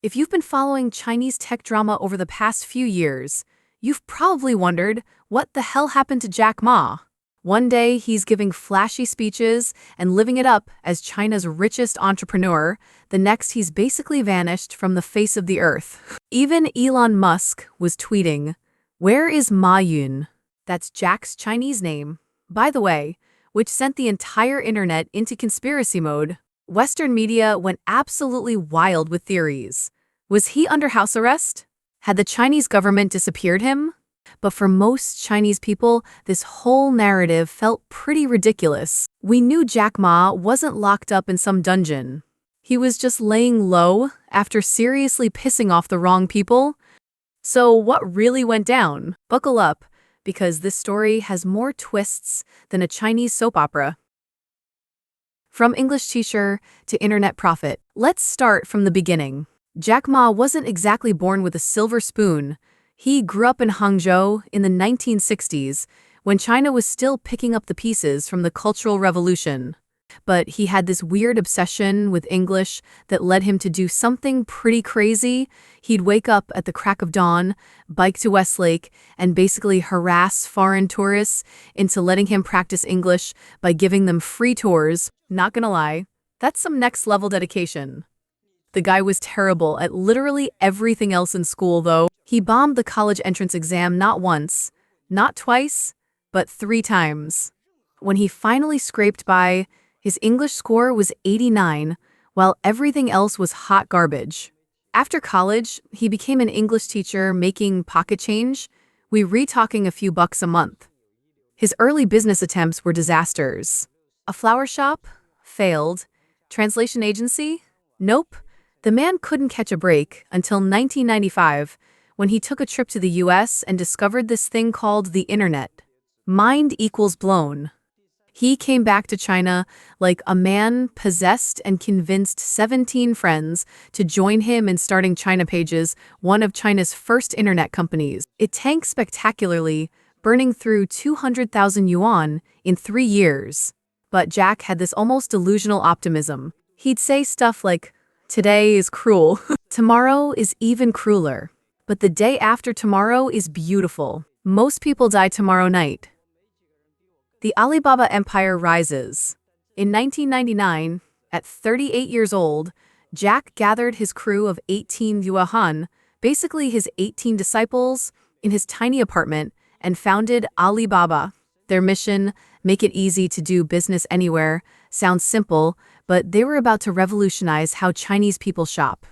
If you've been following Chinese tech drama over the past few years, you've probably wondered what the hell happened to Jack Ma. One day, he's giving flashy speeches and living it up as China's richest entrepreneur. The next, he's basically vanished from the face of the earth. Even Elon Musk was tweeting, "Where is Ma Yun?" That's Jack's Chinese name, by the way, which sent the entire internet into conspiracy mode. Western media went absolutely wild with theories. Was he under house arrest? Had the Chinese government disappeared him? But for most Chinese people, this whole narrative felt pretty ridiculous. We knew Jack Ma wasn't locked up in some dungeon. He was just laying low after seriously pissing off the wrong people. So what really went down? Buckle up, because this story has more twists than a Chinese soap opera. From English teacher to internet prophet, let's start from the beginning. Jack Ma wasn't exactly born with a silver spoon. He grew up in Hangzhou in the 1960s, when China was still picking up the pieces from the Cultural Revolution. But he had this weird obsession with English that led him to do something pretty crazy. He'd wake up at the crack of dawn, bike to Westlake, and basically harass foreign tourists into letting him practice English by giving them free tours. Not gonna lie, that's some next-level dedication. The guy was terrible at literally everything else in school, though. He bombed the college entrance exam not once, not twice, but 3 times. When he finally scraped by, his English score was 89, while everything else was hot garbage. After college, he became an English teacher making pocket change. We re-talking a few bucks a month. His early business attempts were disasters. A flower shop? Failed. Translation agency? Nope. The man couldn't catch a break until 1995, when he took a trip to the US and discovered this thing called the internet. Mind equals blown. He came back to China like a man possessed and convinced 17 friends to join him in starting China Pages, one of China's first internet companies. It tanked spectacularly, burning through 200,000 yuan in 3 years. But Jack had this almost delusional optimism. He'd say stuff like, "Today is cruel. Tomorrow is even crueler. But the day after tomorrow is beautiful. Most people die tomorrow night." The Alibaba empire rises. In 1999, at 38 years old, Jack gathered his crew of 18 Yuan, basically his 18 disciples, in his tiny apartment and founded Alibaba. Their mission, make it easy to do business anywhere, sounds simple, but they were about to revolutionize how Chinese people shop.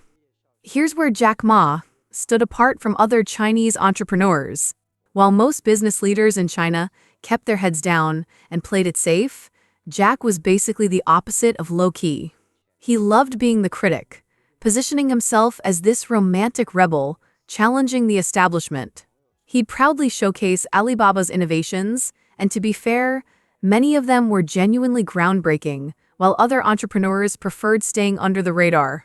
Here's where Jack Ma stood apart from other Chinese entrepreneurs. While most business leaders in China kept their heads down and played it safe, Jack was basically the opposite of low-key. He loved being the critic, positioning himself as this romantic rebel, challenging the establishment. He'd proudly showcase Alibaba's innovations, and to be fair, many of them were genuinely groundbreaking, while other entrepreneurs preferred staying under the radar.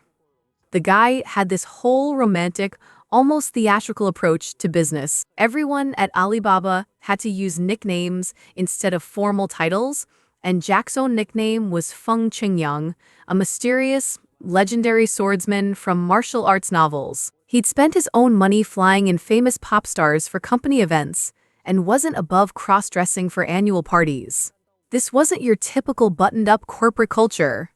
The guy had this whole romantic, almost theatrical approach to business. Everyone at Alibaba had to use nicknames instead of formal titles, and Jack's own nickname was Feng Qingyang, a mysterious, legendary swordsman from martial arts novels. He'd spent his own money flying in famous pop stars for company events, and wasn't above cross-dressing for annual parties. This wasn't your typical buttoned-up corporate culture.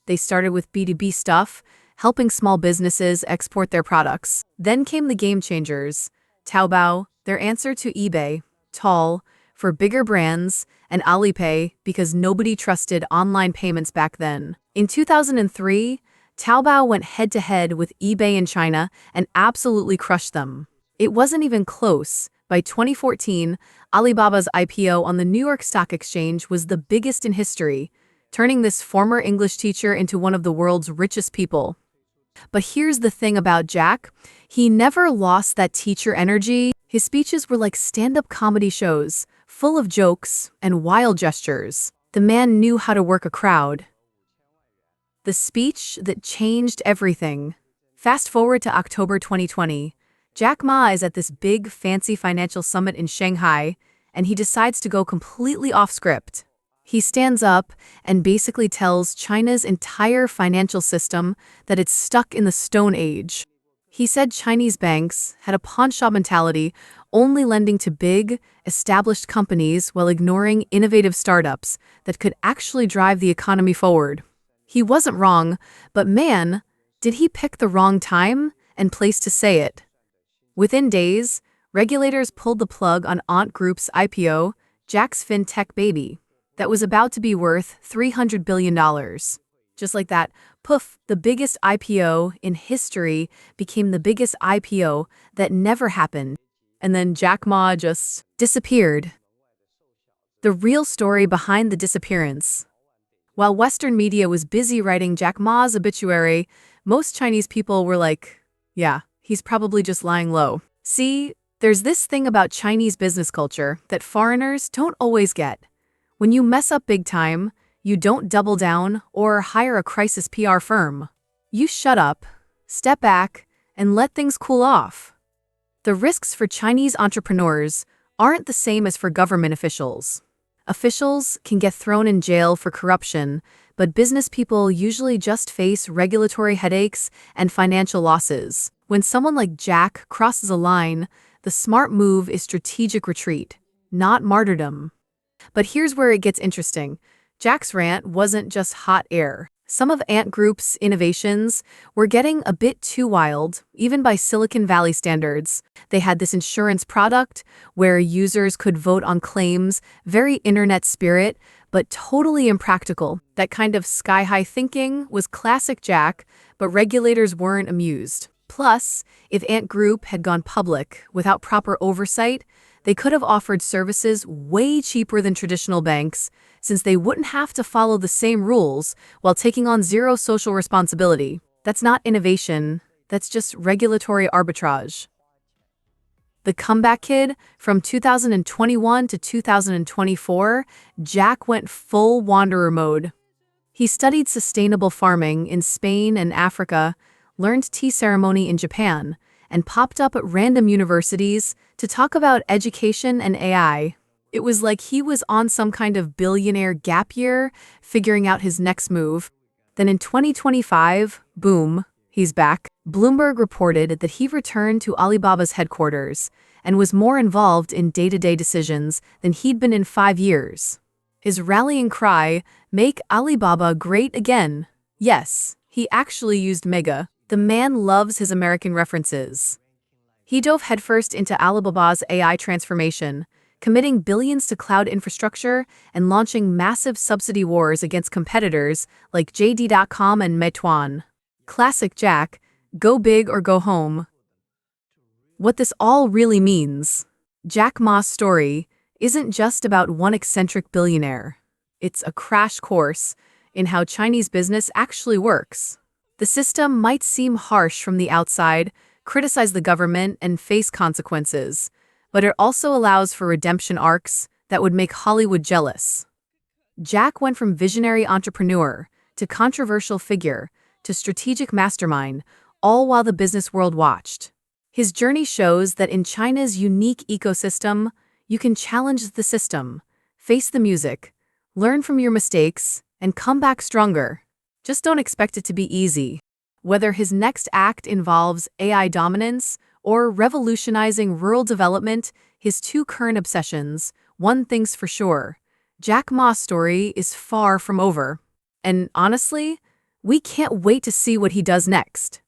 They started with B2B stuff, helping small businesses export their products. Then came the game changers, Taobao, their answer to eBay, Tall, for bigger brands, and Alipay because nobody trusted online payments back then. In 2003, Taobao went head-to-head with eBay in China and absolutely crushed them. It wasn't even close. By 2014, Alibaba's IPO on the New York Stock Exchange was the biggest in history, turning this former English teacher into one of the world's richest people. But here's the thing about Jack. He never lost that teacher energy. His speeches were like stand-up comedy shows, full of jokes and wild gestures. The man knew how to work a crowd. The speech that changed everything. Fast forward to October 2020. Jack Ma is at this big, fancy financial summit in Shanghai, and he decides to go completely off script. He stands up and basically tells China's entire financial system that it's stuck in the Stone Age. He said Chinese banks had a pawnshop mentality, only lending to big, established companies while ignoring innovative startups that could actually drive the economy forward. He wasn't wrong, but man, did he pick the wrong time and place to say it. Within days, regulators pulled the plug on Ant Group's IPO, Jack's fintech baby, that was about to be worth $300 billion. Just like that, poof, the biggest IPO in history became the biggest IPO that never happened. And then Jack Ma just disappeared. The real story behind the disappearance. While Western media was busy writing Jack Ma's obituary, most Chinese people were like, yeah, he's probably just lying low. See, there's this thing about Chinese business culture that foreigners don't always get. When you mess up big time, you don't double down or hire a crisis PR firm. You shut up, step back, and let things cool off. The risks for Chinese entrepreneurs aren't the same as for government officials. Officials can get thrown in jail for corruption, but business people usually just face regulatory headaches and financial losses. When someone like Jack crosses a line, the smart move is strategic retreat, not martyrdom. But here's where it gets interesting. Jack's rant wasn't just hot air. Some of Ant Group's innovations were getting a bit too wild, even by Silicon Valley standards. They had this insurance product where users could vote on claims, very internet spirit, but totally impractical. That kind of sky-high thinking was classic Jack, but regulators weren't amused. Plus, if Ant Group had gone public without proper oversight, they could have offered services way cheaper than traditional banks, since they wouldn't have to follow the same rules while taking on zero social responsibility. That's not innovation, that's just regulatory arbitrage. The comeback kid, from 2021 to 2024, Jack went full wanderer mode. He studied sustainable farming in Spain and Africa, learned tea ceremony in Japan, and popped up at random universities to talk about education and AI. It was like he was on some kind of billionaire gap year, figuring out his next move. Then in 2025, boom, he's back. Bloomberg reported that he returned to Alibaba's headquarters and was more involved in day-to-day decisions than he'd been in 5 years. His rallying cry, "Make Alibaba great again." Yes, he actually used mega. The man loves his American references. He dove headfirst into Alibaba's AI transformation, committing billions to cloud infrastructure and launching massive subsidy wars against competitors like JD.com and Meituan. Classic Jack, go big or go home. What this all really means, Jack Ma's story isn't just about one eccentric billionaire. It's a crash course in how Chinese business actually works. The system might seem harsh from the outside, criticize the government, and face consequences, but it also allows for redemption arcs that would make Hollywood jealous. Jack went from visionary entrepreneur to controversial figure to strategic mastermind, all while the business world watched. His journey shows that in China's unique ecosystem, you can challenge the system, face the music, learn from your mistakes, and come back stronger. Just don't expect it to be easy. Whether his next act involves AI dominance or revolutionizing rural development, his two current obsessions, one thing's for sure, Jack Ma's story is far from over. And honestly, we can't wait to see what he does next.